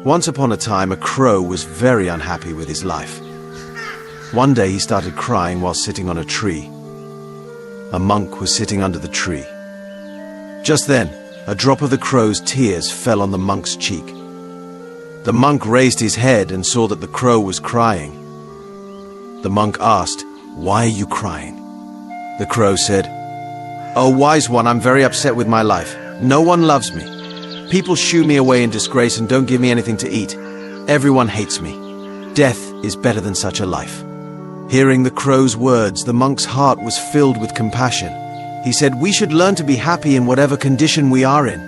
Once upon a time, a crow was very unhappy with his life. One day he started crying while sitting on a tree. A monk was sitting under the tree. Just then, a drop of the crow's tears fell on the monk's cheek. The monk raised his head and saw that the crow was crying. The monk asked, "Why are you crying?" The crow said, "Oh, wise one, I'm very upset with my life. No one loves me. People shoo me away in disgrace and don't give me anything to eat. Everyone hates me. Death is better than such a life." Hearing the crow's words, the monk's heart was filled with compassion. He said, "We should learn to be happy in whatever condition we are in."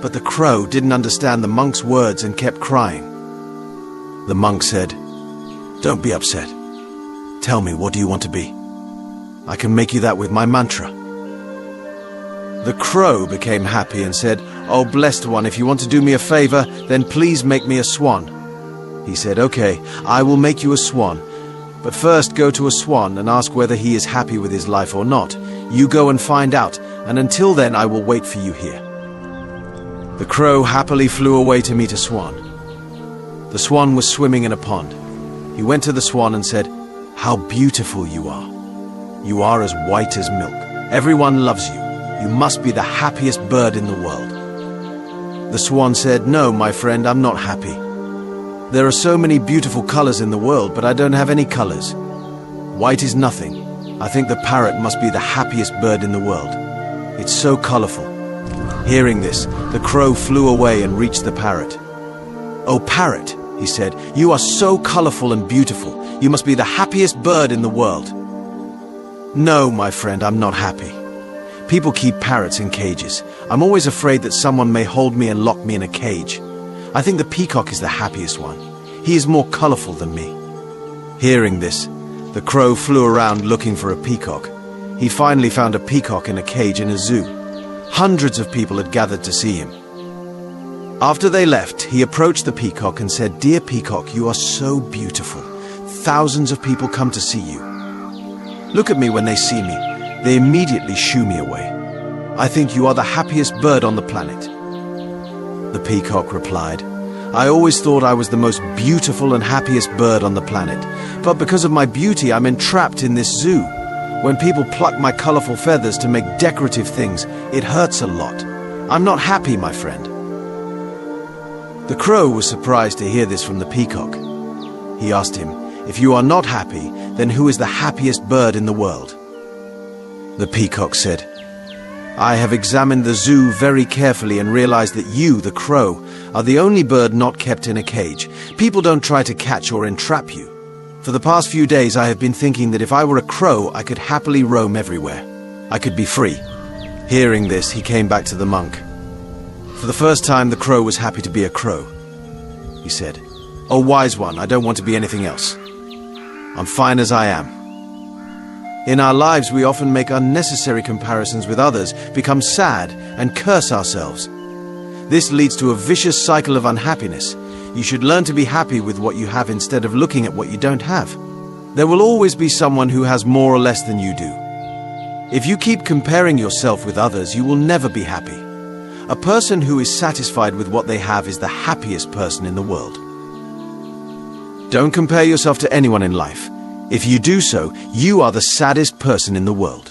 But the crow didn't understand the monk's words and kept crying. The monk said, "Don't be upset. Tell me, what do you want to be? I can make you that with my mantra." The crow became happy and said, "Oh, blessed one, if you want to do me a favor, then please make me a swan." He said, "Okay, I will make you a swan. But first go to a swan and ask whether he is happy with his life or not. You go and find out, and until then I will wait for you here." The crow happily flew away to meet a swan. The swan was swimming in a pond. He went to the swan and said, "How beautiful you are. You are as white as milk. Everyone loves you. You must be the happiest bird in the world." The swan said, "No, my friend, I'm not happy. There are so many beautiful colors in the world, but I don't have any colors. White is nothing. I think the parrot must be the happiest bird in the world. It's so colorful." Hearing this, the crow flew away and reached the parrot. "Oh, parrot," he said, "you are so colorful and beautiful. You must be the happiest bird in the world." "No, my friend, I'm not happy. People keep parrots in cages. I'm always afraid that someone may hold me and lock me in a cage. I think the peacock is the happiest one. He is more colorful than me." Hearing this, the crow flew around looking for a peacock. He finally found a peacock in a cage in a zoo. Hundreds of people had gathered to see him. After they left, he approached the peacock and said, "Dear peacock, you are so beautiful. Thousands of people come to see you. Look at me when they see me. They immediately shoo me away. I think you are the happiest bird on the planet." The peacock replied, "I always thought I was the most beautiful and happiest bird on the planet, but because of my beauty I'm entrapped in this zoo. When people pluck my colorful feathers to make decorative things, it hurts a lot. I'm not happy, my friend." The crow was surprised to hear this from the peacock. He asked him, "If you are not happy, then who is the happiest bird in the world?" The peacock said, "I have examined the zoo very carefully and realized that you, the crow, are the only bird not kept in a cage. People don't try to catch or entrap you. For the past few days I have been thinking that if I were a crow, I could happily roam everywhere. I could be free." Hearing this, he came back to the monk. For the first time, the crow was happy to be a crow. He said, "Oh, wise one, I don't want to be anything else. I'm fine as I am." In our lives, we often make unnecessary comparisons with others, become sad, and curse ourselves. This leads to a vicious cycle of unhappiness. You should learn to be happy with what you have instead of looking at what you don't have. There will always be someone who has more or less than you do. If you keep comparing yourself with others, you will never be happy. A person who is satisfied with what they have is the happiest person in the world. Don't compare yourself to anyone in life. If you do so, you are the saddest person in the world.